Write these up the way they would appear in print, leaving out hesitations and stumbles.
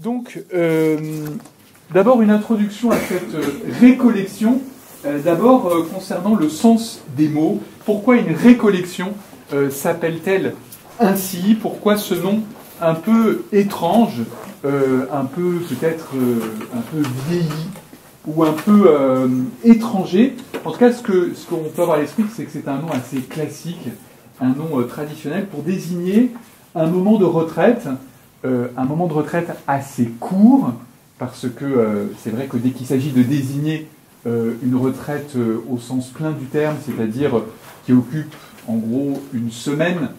Donc, d'abord une introduction à cette récollection, concernant le sens des mots. Pourquoi une récollection s'appelle-t-elle ainsi? Pourquoi ce nom un peu étrange, un peu peut-être un peu vieilli, ou un peu étranger? En tout cas, ce qu'on peut avoir à l'esprit, c'est que c'est un nom assez classique, un nom traditionnel pour désigner un moment de retraite, assez court, parce que c'est vrai que dès qu'il s'agit de désigner une retraite au sens plein du terme, c'est-à-dire qui occupe en gros une semaine,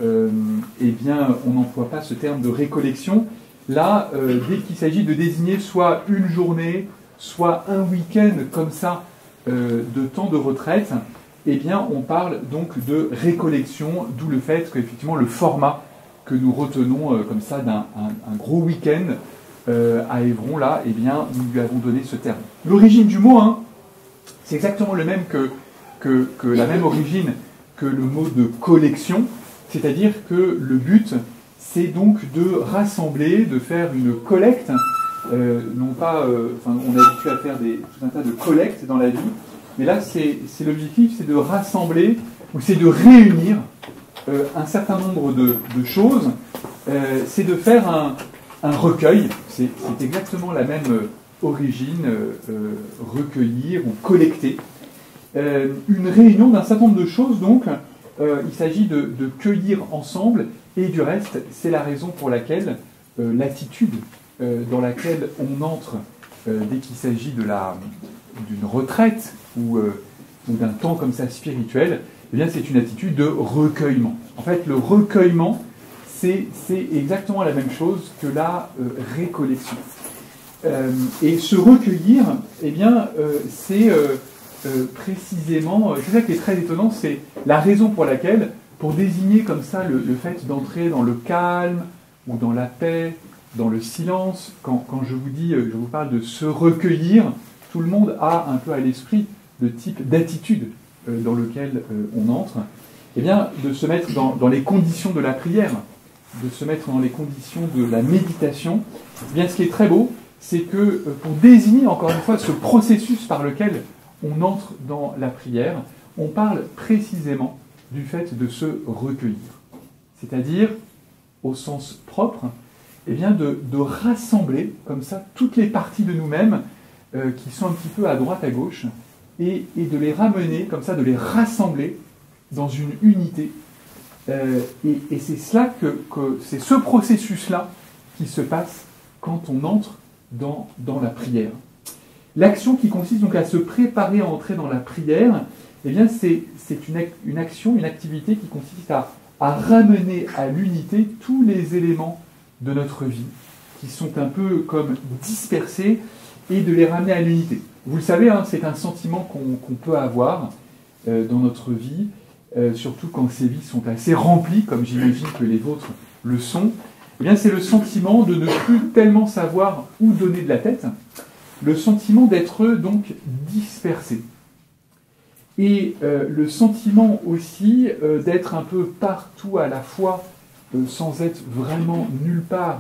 eh bien on n'emploie pas ce terme de récollection. Là, dès qu'il s'agit de désigner soit une journée, soit un week-end comme ça de temps de retraite, eh bien on parle donc de récollection, d'où le fait qu'effectivement le format que nous retenons comme ça d'un gros week-end à Évron, là, eh bien, nous lui avons donné ce terme. L'origine du mot, c'est exactement le même que la même origine que le mot de collection, c'est-à-dire que le but, c'est donc de rassembler, de faire une collecte, non pas, on est habitué à faire tout un tas de collectes dans la vie, mais là, c'est l'objectif, c'est de rassembler, ou c'est de réunir un certain nombre de choses, c'est de faire un recueil, c'est exactement la même origine, recueillir ou collecter. Une réunion d'un certain nombre de choses, donc, il s'agit de cueillir ensemble, et du reste, c'est la raison pour laquelle l'attitude dans laquelle on entre dès qu'il s'agit d'une retraite ou d'un temps comme ça spirituel, eh bien, c'est une attitude de recueillement. En fait, le recueillement, c'est exactement la même chose que la récollection. Et se recueillir, eh bien, c'est précisément, c'est ça qui est très étonnant, c'est la raison pour laquelle, pour désigner comme ça le fait d'entrer dans le calme, ou dans la paix, dans le silence, quand je vous parle de se recueillir, tout le monde a un peu à l'esprit le type d'attitude dans lequel on entre, eh bien, de se mettre dans les conditions de la prière, de se mettre dans les conditions de la méditation. Eh bien, ce qui est très beau, c'est que pour désigner encore une fois ce processus par lequel on entre dans la prière, on parle précisément du fait de se recueillir. C'est-à-dire, au sens propre, eh bien, de rassembler comme ça toutes les parties de nous-mêmes qui sont un petit peu à droite, à gauche, et de les ramener, comme ça, de les rassembler dans une unité. Et c'est cela c'est ce processus-là qui se passe quand on entre dans la prière. L'action qui consiste donc à se préparer à entrer dans la prière, eh bien, c'est une action, une activité qui consiste à ramener à l'unité tous les éléments de notre vie qui sont un peu comme dispersés et de les ramener à l'unité. Vous le savez, c'est un sentiment qu'on peut avoir dans notre vie, surtout quand ces vies sont assez remplies, comme j'imagine que les vôtres le sont. Eh bien, c'est le sentiment de ne plus tellement savoir où donner de la tête, le sentiment d'être donc dispersé. Et le sentiment aussi d'être un peu partout à la fois, sans être vraiment nulle part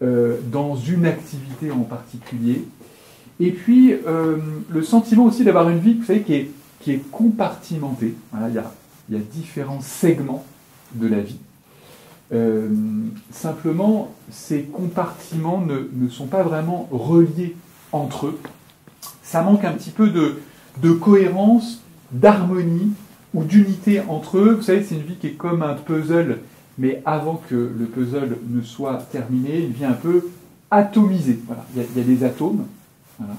dans une activité en particulier. Et puis, le sentiment aussi d'avoir une vie, vous savez, qui est compartimentée. Voilà, il y a différents segments de la vie. Simplement, ces compartiments ne sont pas vraiment reliés entre eux. Ça manque un petit peu de cohérence, d'harmonie ou d'unité entre eux. Vous savez, c'est une vie qui est comme un puzzle, mais avant que le puzzle ne soit terminé, il vient un peu atomiser. Voilà. Il y a des atomes. Voilà.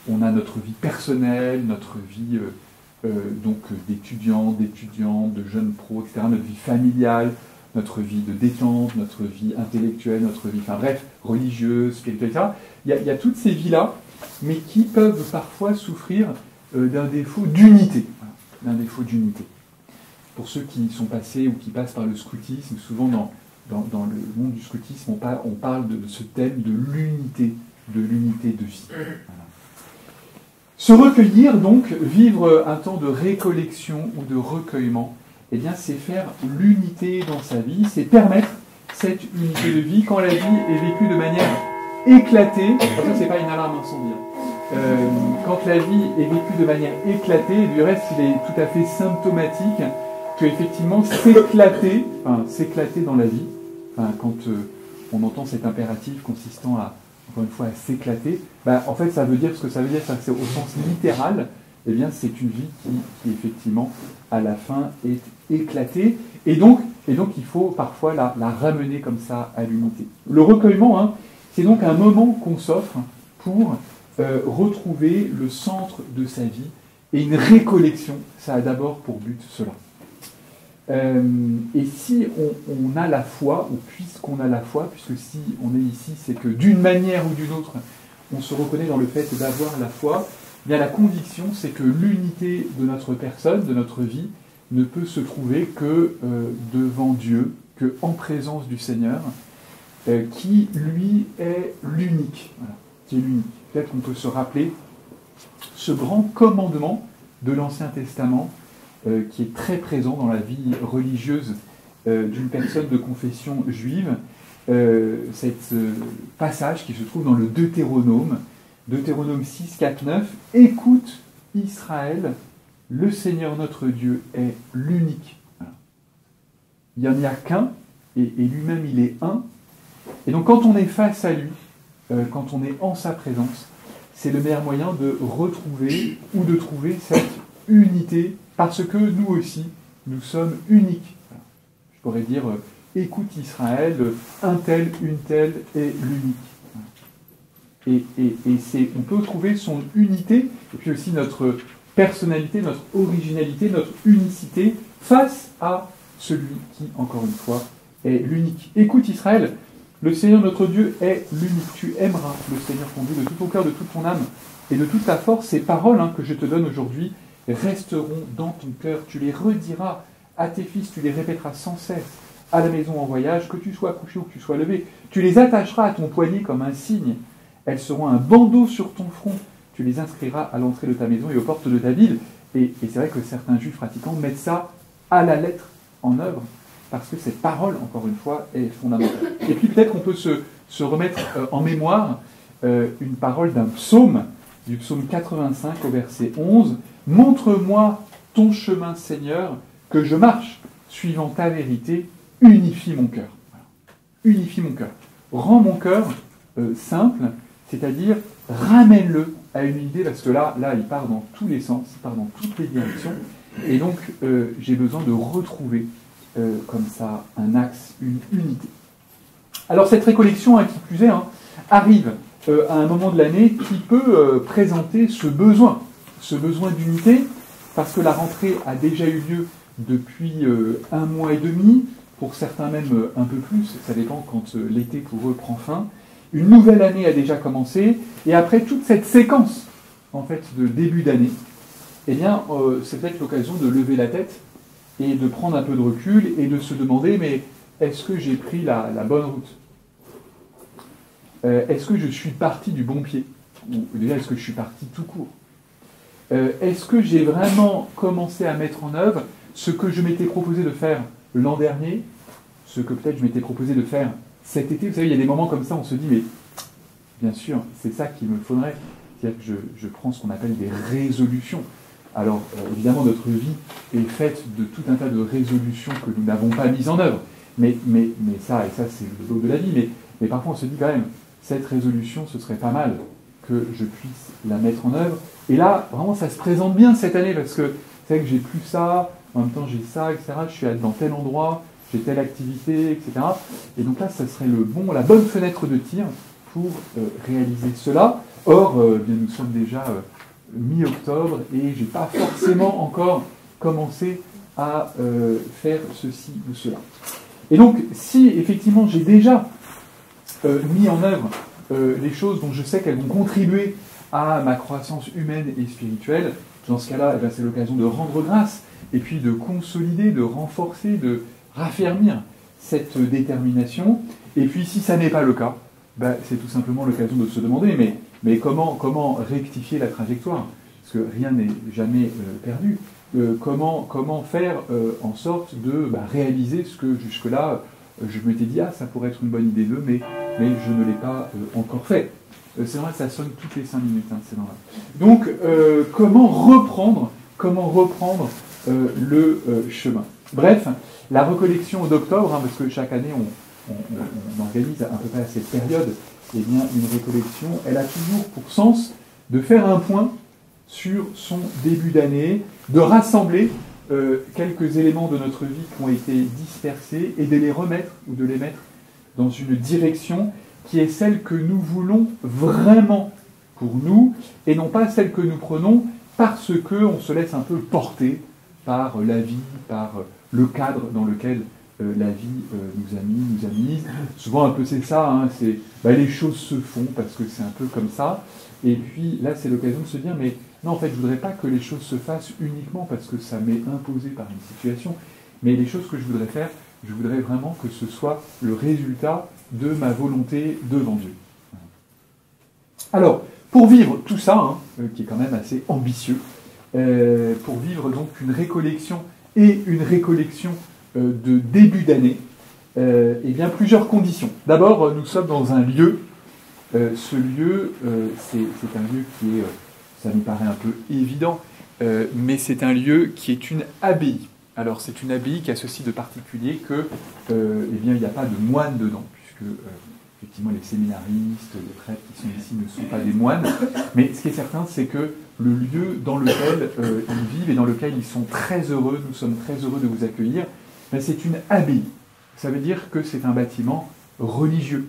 On a notre vie personnelle, notre vie d'étudiants, d'étudiantes, de jeunes pros, etc., notre vie familiale, notre vie de détente, notre vie intellectuelle, notre vie, religieuse, spirituelle, etc. Il y a toutes ces vies-là, mais qui peuvent parfois souffrir d'un défaut d'unité. Voilà, d'un défaut d'unité. Pour ceux qui sont passés ou qui passent par le scoutisme, souvent dans le monde du scoutisme, on parle de ce thème de l'unité de vie. Voilà. Se recueillir, donc, vivre un temps de récollection ou de recueillement, eh bien, c'est faire l'unité dans sa vie, c'est permettre, cette unité de vie quand la vie est vécue de manière éclatée. Ça, c'est pas une alarme incendie. Quand la vie est vécue de manière éclatée, et du reste, il est tout à fait symptomatique que effectivement s'éclater dans la vie, quand on entend cet impératif consistant à, encore une fois, à s'éclater, en fait, ça veut dire ce que ça veut dire, c'est au sens littéral, eh bien, c'est une vie qui effectivement, à la fin, est éclatée, et donc il faut parfois la ramener comme ça à l'unité. Le recueillement, c'est donc un moment qu'on s'offre pour retrouver le centre de sa vie, et une récollection, ça a d'abord pour but cela. Et si on a la foi, ou puisqu'on a la foi, puisque si on est ici, c'est que d'une manière ou d'une autre, on se reconnaît dans le fait d'avoir la foi, eh bien la conviction, c'est que l'unité de notre personne, de notre vie, ne peut se trouver que devant Dieu, que en présence du Seigneur, qui, lui, est l'unique. Voilà, qui est l'unique. Peut-être qu'on peut se rappeler ce grand commandement de l'Ancien Testament, qui est très présent dans la vie religieuse d'une personne de confession juive, cet passage qui se trouve dans le Deutéronome 6, 4, 9, « Écoute Israël, le Seigneur notre Dieu est l'unique. » Voilà. Il n'y en a qu'un, et lui-même il est un. Et donc quand on est face à lui, quand on est en sa présence, c'est le meilleur moyen de retrouver ou de trouver cette unité, parce que nous aussi, nous sommes uniques. Voilà. Je pourrais dire, écoute Israël, un tel, une telle est l'unique. Et on peut trouver son unité, et puis aussi notre personnalité, notre originalité, notre unicité, face à celui qui, encore une fois, est l'unique. Écoute Israël, le Seigneur notre Dieu est l'unique. Tu aimeras le Seigneur ton Dieu de tout ton cœur, de toute ton âme et de toute ta force. Ces paroles que je te donne aujourd'hui resteront dans ton cœur. Tu les rediras à tes fils, tu les répéteras sans cesse à la maison en voyage, que tu sois couché ou que tu sois levé. Tu les attacheras à ton poignet comme un signe. Elles seront un bandeau sur ton front. Tu les inscriras à l'entrée de ta maison et aux portes de ta ville. Et c'est vrai que certains juifs pratiquants mettent ça à la lettre en œuvre, parce que cette parole, encore une fois, est fondamentale. Et puis peut-être qu'on peut se remettre en mémoire une parole d'un psaume, du psaume 85 au verset 11. « Montre-moi ton chemin, Seigneur, que je marche, suivant ta vérité, unifie mon cœur. » Voilà. Unifie mon cœur. Rends mon cœur simple, c'est-à-dire ramène-le à une idée, parce que là, il part dans tous les sens, il part dans toutes les directions, et donc j'ai besoin de retrouver comme ça un axe, une unité. Alors cette récollection, qui plus est, arrive à un moment de l'année qui peut présenter ce besoin d'unité, parce que la rentrée a déjà eu lieu depuis 1 mois et demi, pour certains même un peu plus, ça dépend quand l'été pour eux prend fin. Une nouvelle année a déjà commencé, et après toute cette séquence en fait de début d'année, eh bien c'est peut-être l'occasion de lever la tête et de prendre un peu de recul et de se demander, mais est-ce que j'ai pris la bonne route? Est-ce que je suis parti du bon pied? Ou déjà, est-ce que je suis parti tout court? Est-ce que j'ai vraiment commencé à mettre en œuvre ce que je m'étais proposé de faire l'an dernier, ce que peut-être je m'étais proposé de faire cet été? Vous savez, il y a des moments comme ça, on se dit, mais bien sûr, c'est ça qu'il me faudrait. C'est-à-dire que je prends ce qu'on appelle des résolutions. Alors, évidemment, notre vie est faite de tout un tas de résolutions que nous n'avons pas mises en œuvre. Mais ça, c'est le lot de la vie. Mais parfois, on se dit quand même, cette résolution, ce serait pas mal que je puisse la mettre en œuvre. Et là, vraiment, ça se présente bien cette année, parce que c'est vrai que j'ai plus ça, en même temps j'ai ça, etc. Je suis dans tel endroit, j'ai telle activité, etc. Et donc là, ça serait la bonne fenêtre de tir pour réaliser cela. Or, bien, nous sommes déjà mi-octobre et j'ai pas forcément encore commencé à faire ceci ou cela. Et donc, si effectivement j'ai déjà mis en œuvre les choses dont je sais qu'elles vont contribuer à ma croissance humaine et spirituelle, dans ce cas-là, c'est l'occasion de rendre grâce et puis de consolider, de renforcer, de raffermir cette détermination. Et puis, si ça n'est pas le cas, c'est tout simplement l'occasion de se demander, mais comment rectifier la trajectoire? Parce que rien n'est jamais perdu. Comment faire en sorte de réaliser ce que jusque-là je m'étais dit, ah, ça pourrait être une bonne idée d'eux, mais je ne l'ai pas encore fait. C'est normal, ça sonne toutes les 5 minutes, hein, c'est normal. Donc, comment reprendre le chemin. Bref, la recollection d'octobre, hein, parce que chaque année, on organise à peu près à cette période, eh bien, une récollection, elle a toujours pour sens de faire un point sur son début d'année, de rassembler quelques éléments de notre vie qui ont été dispersés et de les remettre ou de les mettre dans une direction qui est celle que nous voulons vraiment pour nous et non pas celle que nous prenons parce qu'on se laisse un peu porter par la vie, par le cadre dans lequel la vie nous a mis. Souvent un peu c'est ça, hein, c'est les choses se font parce que c'est un peu comme ça. Et puis là c'est l'occasion de se dire mais non, en fait, je ne voudrais pas que les choses se fassent uniquement parce que ça m'est imposé par une situation, mais les choses que je voudrais faire, je voudrais vraiment que ce soit le résultat de ma volonté devant Dieu. Alors, pour vivre tout ça, hein, qui est quand même assez ambitieux, pour vivre donc une récollection et une récollection de début d'année, eh bien plusieurs conditions. D'abord, nous sommes dans un lieu. Ce lieu, c'est un lieu qui est... ça nous paraît un peu évident, mais c'est un lieu qui est une abbaye. Alors c'est une abbaye qui a ceci de particulier que, eh bien, il n'y a pas de moines dedans, puisque effectivement les séminaristes, les prêtres qui sont ici ne sont pas des moines. Mais ce qui est certain, c'est que le lieu dans lequel ils vivent et dans lequel ils sont très heureux, nous sommes très heureux de vous accueillir, ben, c'est une abbaye. Ça veut dire que c'est un bâtiment religieux.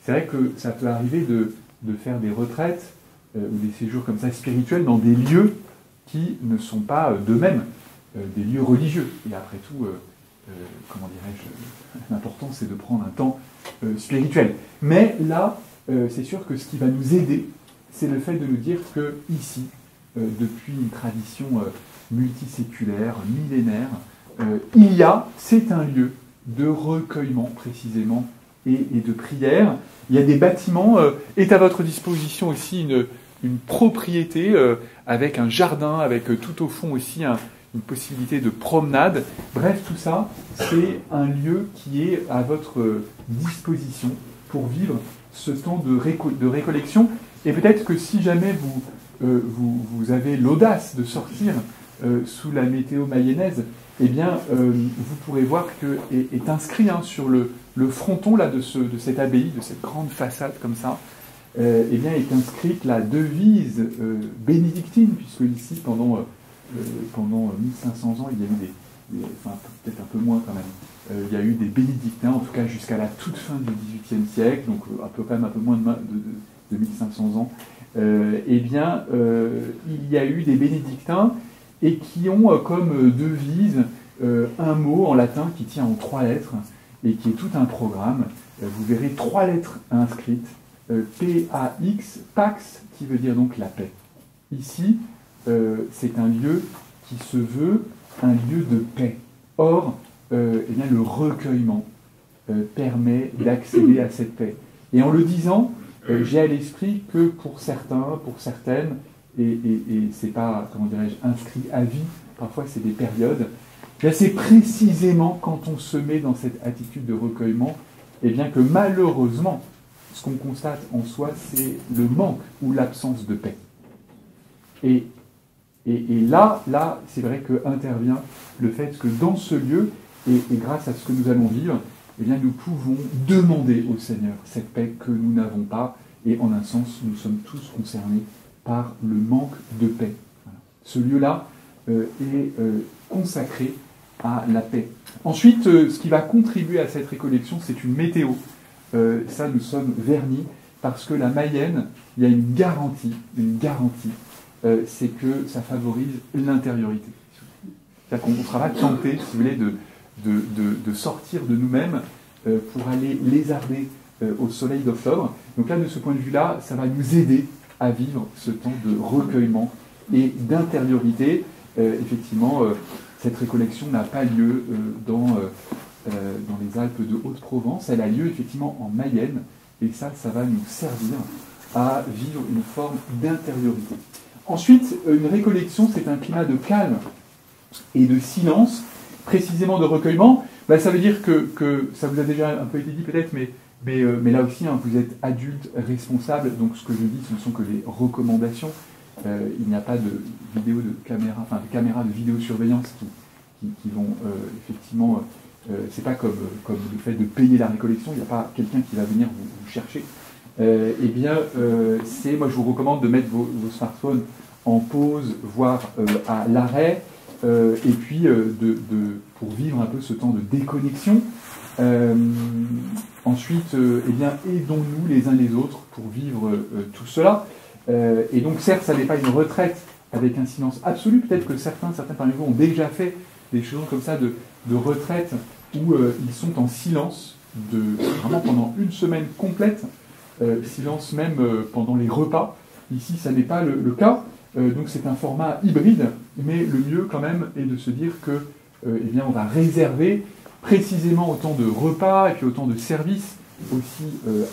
C'est vrai que ça peut arriver de faire des retraites ou des séjours comme ça spirituels dans des lieux qui ne sont pas d'eux-mêmes des lieux religieux. Et après tout, comment dirais-je, l'important c'est de prendre un temps spirituel. Mais là, c'est sûr que ce qui va nous aider, c'est le fait de nous dire que ici, depuis une tradition multiséculaire, millénaire, c'est un lieu de recueillement précisément et de prière. Il y a des bâtiments, est à votre disposition aussi une propriété avec un jardin, avec tout au fond aussi une possibilité de promenade. Bref, tout ça, c'est un lieu qui est à votre disposition pour vivre ce temps de récollection. Et peut-être que si jamais vous avez l'audace de sortir sous la météo mayennaise, eh bien, vous pourrez voir que est inscrit sur le fronton là, de cette abbaye, de cette grande façade comme ça, eh bien, est inscrite la devise bénédictine, puisque ici, pendant 1500 ans, il y a eu enfin peut-être un peu moins quand même, il y a eu des bénédictins, en tout cas jusqu'à la toute fin du XVIIIe siècle, donc quand même un peu moins de 1500 ans, eh bien, il y a eu des bénédictins et qui ont comme devise un mot en latin qui tient en 3 lettres et qui est tout un programme. Vous verrez 3 lettres inscrites, P-A-X, Pax, qui veut dire donc la paix. Ici, c'est un lieu qui se veut un lieu de paix. Or, eh bien, le recueillement permet d'accéder à cette paix. Et en le disant, j'ai à l'esprit que pour certains, pour certaines, et c'est pas, comment dirais-je, inscrit à vie, parfois c'est des périodes, c'est précisément quand on se met dans cette attitude de recueillement, et bien que malheureusement, ce qu'on constate en soi, c'est le manque ou l'absence de paix. Et là, c'est vrai qu'intervient le fait que dans ce lieu, et grâce à ce que nous allons vivre, eh bien, nous pouvons demander au Seigneur cette paix que nous n'avons pas, et en un sens, nous sommes tous concernés par le manque de paix. Voilà. Ce lieu-là est consacré à la paix. Ensuite, ce qui va contribuer à cette récollection, c'est une météo. Ça, nous sommes vernis, parce que la Mayenne, il y a une garantie, c'est que ça favorise l'intériorité. C'est-à-dire qu'on ne sera pas tenté, si vous voulez, de sortir de nous-mêmes pour aller lézarder au soleil d'octobre. Donc là, de ce point de vue-là, ça va nous aider à vivre ce temps de recueillement et d'intériorité. Effectivement, cette récollection n'a pas lieu dans les Alpes de Haute-Provence. Elle a lieu effectivement en Mayenne, et ça va nous servir à vivre une forme d'intériorité. Ensuite, une récollection, c'est un climat de calme et de silence, précisément de recueillement. Ben, ça veut dire que ça vous a déjà un peu été dit peut-être, mais là aussi, hein, vous êtes adulte responsable, donc ce que je dis, ce ne sont que les recommandations. Il n'y a pas de vidéo de caméra, enfin de caméras de vidéosurveillance qui vont effectivement, c'est pas comme le fait de payer la récollection, il n'y a pas quelqu'un qui va venir vous chercher. Eh bien, moi je vous recommande de mettre vos smartphones en pause, voire à l'arrêt, et puis pour vivre un peu ce temps de déconnexion. Ensuite, eh bien, aidons-nous les uns les autres pour vivre tout cela. Et donc, certes, ça n'est pas une retraite avec un silence absolu. Peut-être que certains parmi vous ont déjà fait des choses comme ça de retraite où ils sont en silence vraiment pendant une semaine complète, silence même pendant les repas. Ici, ça n'est pas le cas. Donc, c'est un format hybride, mais le mieux quand même est de se dire que, eh bien, on va réserver précisément autant de repas et puis autant de services aussi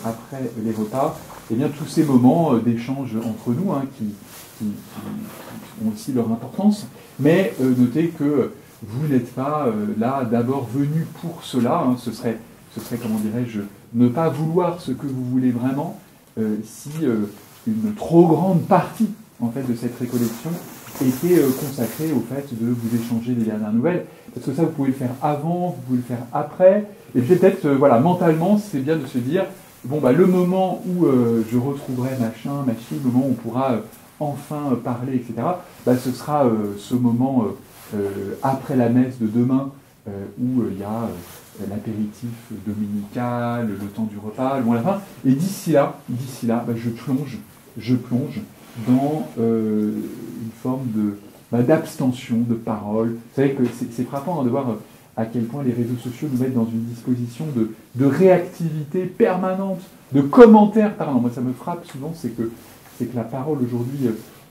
après les repas, et bien tous ces moments d'échange entre nous hein, qui ont aussi leur importance, mais notez que vous n'êtes pas là d'abord venu pour cela, hein, ce serait comment dirais-je, ne pas vouloir ce que vous voulez vraiment si une trop grande partie en fait de cette récollection était consacrée au fait de vous échanger les dernières nouvelles, parce que ça vous pouvez le faire avant, vous pouvez le faire après, et peut-être voilà, mentalement c'est bien de se dire bon bah le moment où je retrouverai machin, machine, le moment où on pourra enfin parler, etc., bah, ce sera ce moment après la messe de demain où il y a l'apéritif dominical, le temps du repas, le moment à la fin, et d'ici là bah, je plonge dans une forme d'abstention, de parole. Vous savez que c'est frappant hein, de voir à quel point les réseaux sociaux nous mettent dans une disposition de réactivité permanente, de commentaires permanents. Moi, ça me frappe souvent, c'est que la parole aujourd'hui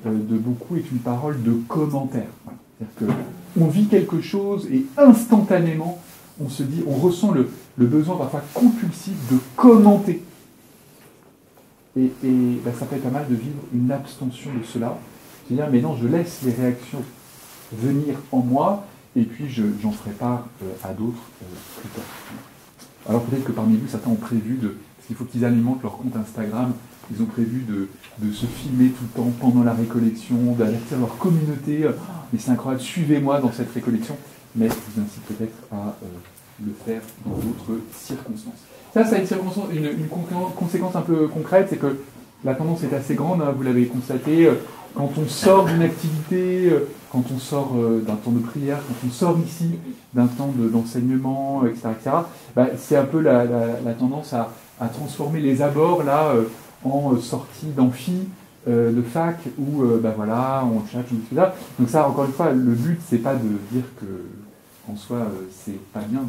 de beaucoup est une parole de commentaires. Voilà. C'est-à-dire qu'on vit quelque chose et instantanément, on se dit, on ressent le besoin parfois compulsif de commenter. Et ben, ça peut être pas mal de vivre une abstention de cela. C'est-à-dire, mais non, je laisse les réactions venir en moi, et puis j'en ferai part à d'autres plus tard. Alors peut-être que parmi vous, certains ont prévu parce qu'il faut qu'ils alimentent leur compte Instagram, ils ont prévu de se filmer tout le temps pendant la récollection, d'alerter leur communauté. Mais c'est incroyable, suivez-moi dans cette récollection. Mais je vous incite peut-être à le faire dans d'autres circonstances. Ça a une conséquence un peu concrète, c'est que la tendance est assez grande, hein, vous l'avez constaté, quand on sort d'une activité, quand on sort d'un temps de prière, quand on sort ici d'un temps d'enseignement, etc., bah, c'est un peu la tendance à transformer les abords là, en sortie d'amphi, de fac, où bah, voilà, on chat, etc. Donc ça, encore une fois, le but, c'est pas de dire que en soi, c'est pas bien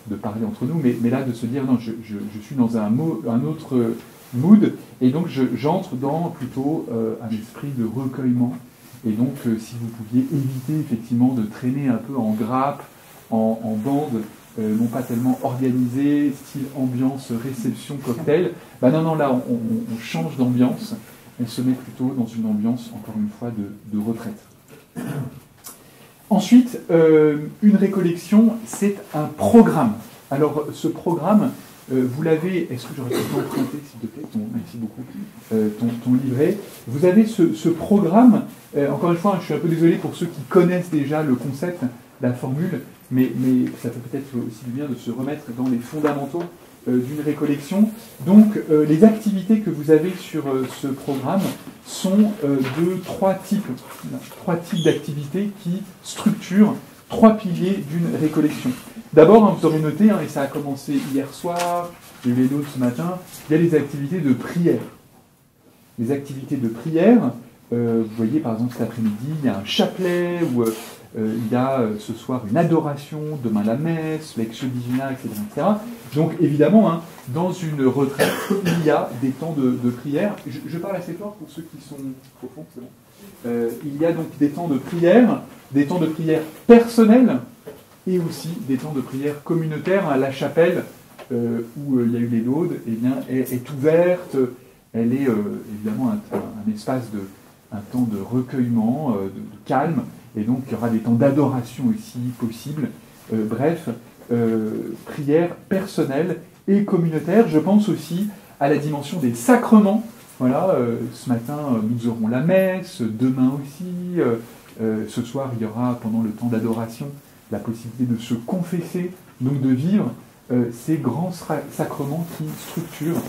de parler entre nous, mais là de se dire non, je suis dans un autre mood, et donc j'entre dans plutôt un esprit de recueillement. Et donc si vous pouviez éviter effectivement de traîner un peu en grappe, en bande, non pas tellement organisée, style ambiance, réception, cocktail, bah non, là on change d'ambiance, on se met plutôt dans une ambiance, encore une fois, de retraite. Ensuite, une récollection, c'est un programme. Alors, ce programme, vous l'avez... Est-ce que j'aurais pu t'emprunter, s'il te plaît, merci beaucoup, ton livret. Vous avez ce programme, encore une fois, je suis un peu désolé pour ceux qui connaissent déjà le concept, la formule, mais ça fait peut-être aussi du bien de se remettre dans les fondamentaux d'une récollection. Donc, les activités que vous avez sur ce programme sont de trois types d'activités qui structurent trois piliers d'une récollection. D'abord, hein, vous aurez noté, hein, et ça a commencé hier soir, et les autres ce matin, il y a les activités de prière. Les activités de prière, vous voyez par exemple cet après-midi, il y a un chapelet, où il y a ce soir une adoration, demain la messe, l'ex divina, etc., etc. Donc évidemment, hein, dans une retraite, il y a des temps de prière. Je parle assez fort pour ceux qui sont au fond, c'est bon. Il y a donc des temps de prière personnels, et aussi des temps de prière communautaires. La chapelle, où il y a eu les laudes, eh bien, est ouverte. Elle est évidemment un espace un temps de recueillement, de calme, et donc il y aura des temps d'adoration aussi possibles. Bref, prière personnelle et communautaire. Je pense aussi à la dimension des sacrements. Voilà, ce matin, nous aurons la messe, demain aussi. Ce soir, il y aura, pendant le temps d'adoration, la possibilité de se confesser, donc de vivre ces grands sacrements qui structurent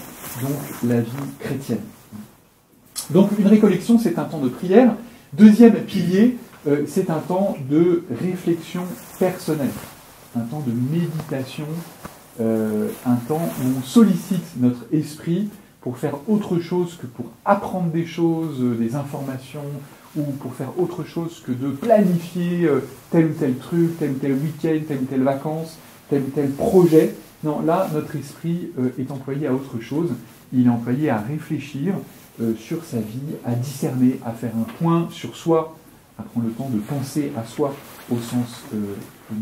donc la vie chrétienne. Donc une récollection, c'est un temps de prière. Deuxième pilier, c'est un temps de réflexion personnelle, un temps de méditation, un temps où on sollicite notre esprit pour faire autre chose que pour apprendre des choses, des informations, ou pour faire autre chose que de planifier tel ou tel truc, tel ou tel week-end, telle ou telle vacances, tel ou tel projet. Non, là, notre esprit est employé à autre chose. Il est employé à réfléchir sur sa vie, à discerner, à faire un point sur soi, à prendre le temps de penser à soi au sens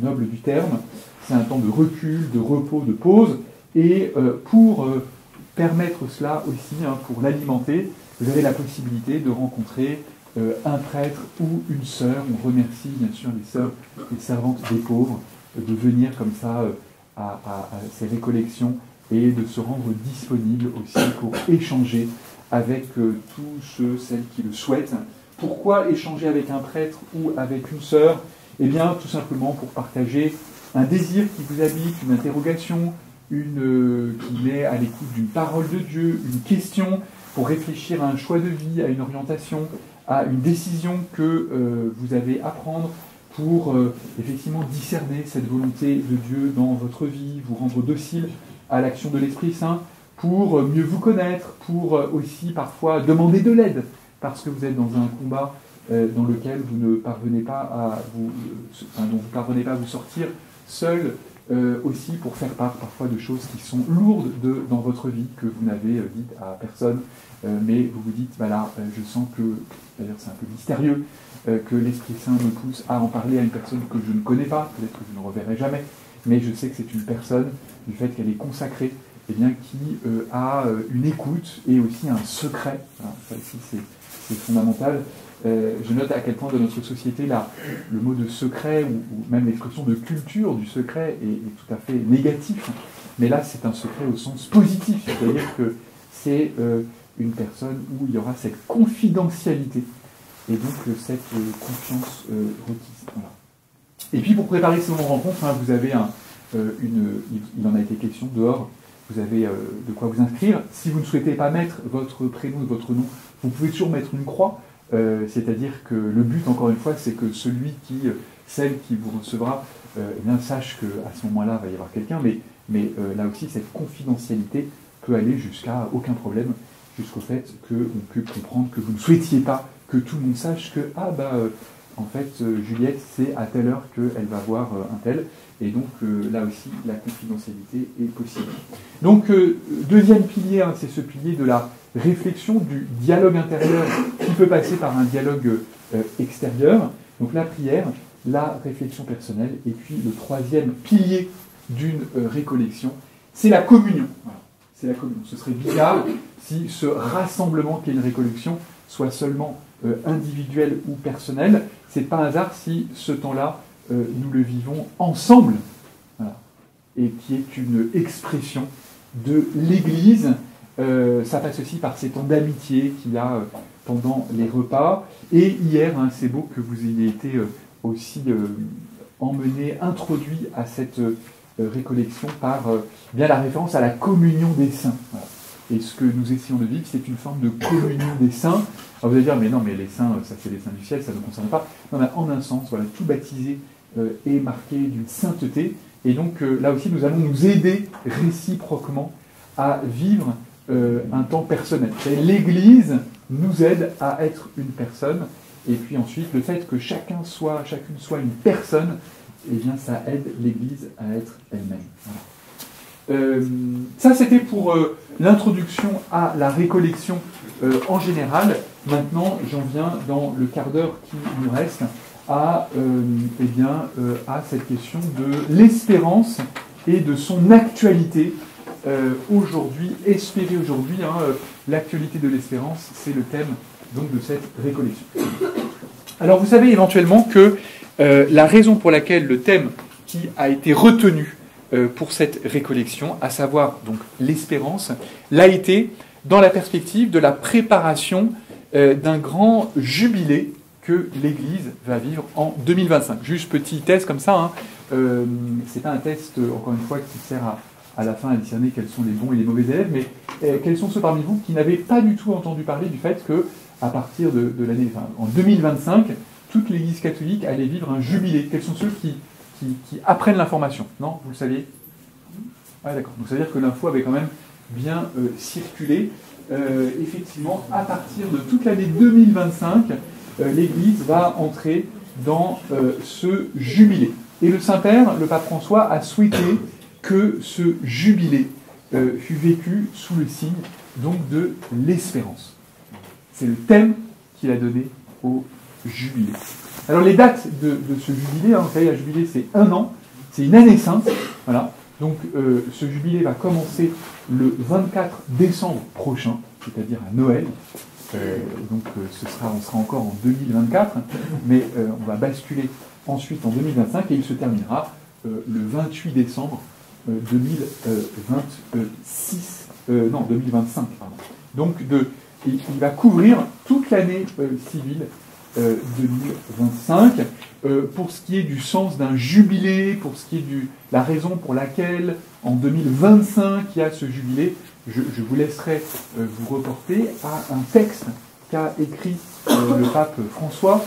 noble du terme. C'est un temps de recul, de repos, de pause. Et pour permettre cela aussi, pour l'alimenter, vous avez la possibilité de rencontrer un prêtre ou une sœur. On remercie bien sûr les sœurs, les servantes des pauvres, de venir comme ça à ces récollections et de se rendre disponible aussi pour échanger avec tous ceux, celles qui le souhaitent. Pourquoi échanger avec un prêtre ou avec une sœur? Eh bien, tout simplement pour partager un désir qui vous habite, une interrogation, qui est à l'écoute d'une parole de Dieu, une question, pour réfléchir à un choix de vie, à une orientation, à une décision que vous avez à prendre, pour effectivement discerner cette volonté de Dieu dans votre vie, vous rendre docile à l'action de l'Esprit Saint, pour mieux vous connaître, pour aussi parfois demander de l'aide, parce que vous êtes dans un combat dans lequel vous ne parvenez pas à dont vous parvenez pas à vous sortir seul, aussi pour faire part parfois de choses qui sont lourdes dans votre vie, que vous n'avez dites à personne, mais vous vous dites, voilà, je sens que, d'ailleurs c'est un peu mystérieux, que l'Esprit Saint me pousse à en parler à une personne que je ne connais pas, peut-être que je ne reverrai jamais, mais je sais que c'est une personne, du fait qu'elle est consacrée, eh bien, qui a une écoute et aussi un secret. Voilà, ça aussi c'est fondamental. Je note à quel point dans notre société, là, le mot de secret, ou même l'expression de culture du secret est tout à fait négatif. Mais là, c'est un secret au sens positif, c'est-à-dire que c'est une personne où il y aura cette confidentialité et donc cette confiance requise. Voilà. Et puis pour préparer ce moment de rencontre, vous avez il en a été question dehors, vous avez de quoi vous inscrire. Si vous ne souhaitez pas mettre votre prénom et votre nom, vous pouvez toujours mettre une croix. C'est-à-dire que le but, encore une fois, c'est que celle qui vous recevra, eh bien, sache qu'à ce moment-là, il va y avoir quelqu'un, mais là aussi, cette confidentialité peut aller jusqu'à aucun problème, jusqu'au fait qu'on peut comprendre que vous ne souhaitiez pas que tout le monde sache que, en fait, Juliette, c'est à telle heure qu'elle va voir un tel, et donc là aussi, la confidentialité est possible. Donc, deuxième pilier, c'est ce pilier de la réflexion, du dialogue intérieur qui peut passer par un dialogue extérieur. Donc la prière, la réflexion personnelle, et puis le troisième pilier d'une récollection, c'est la communion. Voilà. C'est la communion. Ce serait bizarre si ce rassemblement qu'est une récollection soit seulement individuel ou personnel. C'est pas un hasard si ce temps-là, nous le vivons ensemble, voilà, et qui est une expression de l'Église. Ça passe aussi par ces temps d'amitié qu'il y a pendant les repas. Et hier, c'est beau que vous ayez été aussi emmené, introduit à cette récollection par bien la référence à la communion des saints. Voilà. Et ce que nous essayons de vivre, c'est une forme de communion des saints. Alors vous allez dire, mais non, mais les saints, ça c'est les saints du ciel, ça ne nous concerne pas. Non, mais en un sens, voilà, tout baptisé est marqué d'une sainteté. Et donc là aussi, nous allons nous aider réciproquement à vivre un temps personnel. L'Église nous aide à être une personne, et puis ensuite, le fait que chacune soit une personne, eh bien, ça aide l'Église à être elle-même. Voilà. Ça, c'était pour l'introduction à la récollection en général. Maintenant, j'en viens, dans le quart d'heure qui nous reste, à cette question de l'espérance et de son actualité. Aujourd'hui, espérer aujourd'hui, l'actualité de l'espérance, c'est le thème donc de cette récollection. Alors vous savez éventuellement que la raison pour laquelle le thème qui a été retenu pour cette récollection, à savoir donc l'espérance, l'a été dans la perspective de la préparation d'un grand jubilé que l'Église va vivre en 2025. Juste petit test comme ça, hein. C'est pas un test, encore une fois, qui sert à la fin à discerner quels sont les bons et les mauvais élèves, mais quels sont ceux parmi vous qui n'avaient pas du tout entendu parler du fait que, à partir de l'année, enfin, en 2025, toute l'Église catholique allait vivre un jubilé. Quels sont ceux qui apprennent l'information? Non, vous le saviez? Ah d'accord, donc ça veut dire que l'info avait quand même bien circulé. Effectivement, à partir de toute l'année 2025, l'Église va entrer dans ce jubilé. Et le Saint-Père, le pape François, a souhaité que ce jubilé fût vécu sous le signe donc de l'espérance. C'est le thème qu'il a donné au jubilé. Alors les dates de ce jubilé, hein, vous savez, un jubilé c'est 1 an, c'est une année sainte, voilà. Donc ce jubilé va commencer le 24 décembre prochain, c'est-à-dire à Noël. On sera encore en 2024, mais on va basculer ensuite en 2025 et il se terminera le 28 décembre 2025. Pardon. Donc il va couvrir toute l'année civile 2025. Pour ce qui est du sens d'un jubilé, pour ce qui est de la raison pour laquelle en 2025 il y a ce jubilé, je vous laisserai vous reporter à un texte qu'a écrit le pape François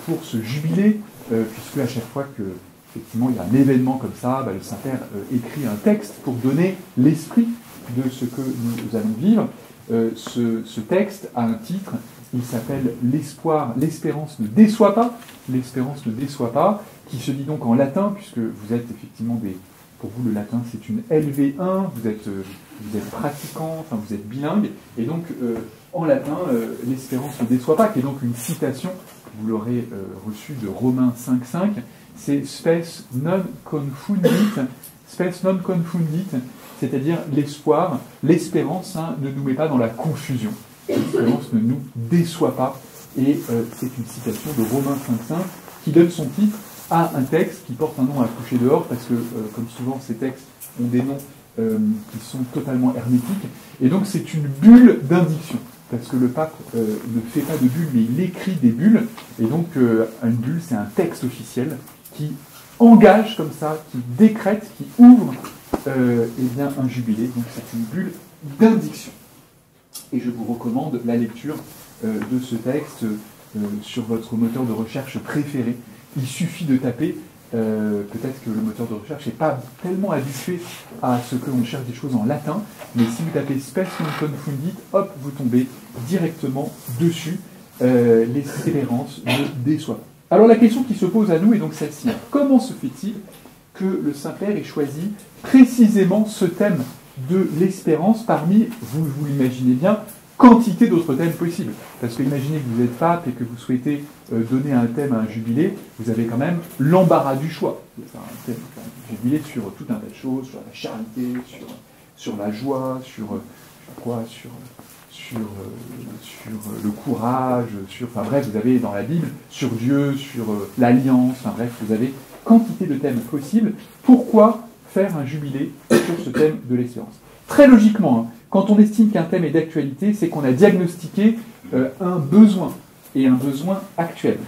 pour ce jubilé, puisque à chaque fois que effectivement il y a un événement comme ça, le Saint-Père écrit un texte pour donner l'esprit de ce que nous allons vivre. Ce texte a un titre, il s'appelle « L'espoir, l'espérance ne déçoit pas », l'espérance ne déçoit pas, qui se dit donc en latin, puisque vous êtes effectivement pour vous le latin c'est une LV1, vous êtes pratiquant, enfin vous êtes bilingue, et donc en latin, l'espérance ne déçoit pas, qui est donc une citation, vous l'aurez reçue de Romains 5.5, c'est spes non confundit, c'est-à-dire l'espoir, l'espérance ne nous met pas dans la confusion. L'espérance ne nous déçoit pas. Et c'est une citation de Romains 5.5 qui donne son titre à un texte qui porte un nom à coucher dehors, parce que, comme souvent, ces textes ont des noms qui sont totalement hermétiques. Et donc, c'est une bulle d'indiction, parce que le pape ne fait pas de bulles, mais il écrit des bulles. Et donc, une bulle, c'est un texte officiel qui engage comme ça, qui décrète, qui ouvre un jubilé. Donc, c'est une bulle d'indiction. Et je vous recommande la lecture de ce texte sur votre moteur de recherche préféré. Il suffit de taper, peut-être que le moteur de recherche n'est pas tellement habitué à ce que l'on cherche des choses en latin, mais si vous tapez spes non confundit, hop, vous tombez directement dessus. L'espérance ne déçoit pas. Alors la question qui se pose à nous est donc celle-ci. Comment se fait-il que le Saint-Père ait choisi précisément ce thème de l'espérance parmi, vous l'imaginez bien, quantité d'autres thèmes possibles. Parce que imaginez que vous êtes pape et que vous souhaitez donner un thème à un jubilé, vous avez quand même l'embarras du choix. C'est un thème, un jubilé sur tout un tas de choses, sur la charité, sur la joie, sur le courage, enfin bref, vous avez dans la Bible, sur Dieu, sur l'alliance, enfin bref, vous avez quantité de thèmes possibles. Pourquoi faire un jubilé sur ce thème de l'espérance? Très logiquement, quand on estime qu'un thème est d'actualité, c'est qu'on a diagnostiqué un besoin, et un besoin actuel.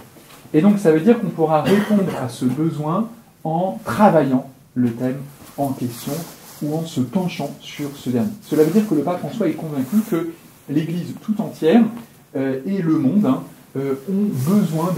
Et donc ça veut dire qu'on pourra répondre à ce besoin en travaillant le thème en question ou en se penchant sur ce dernier. Cela veut dire que le pape François est convaincu que l'Église tout entière et le monde ont besoin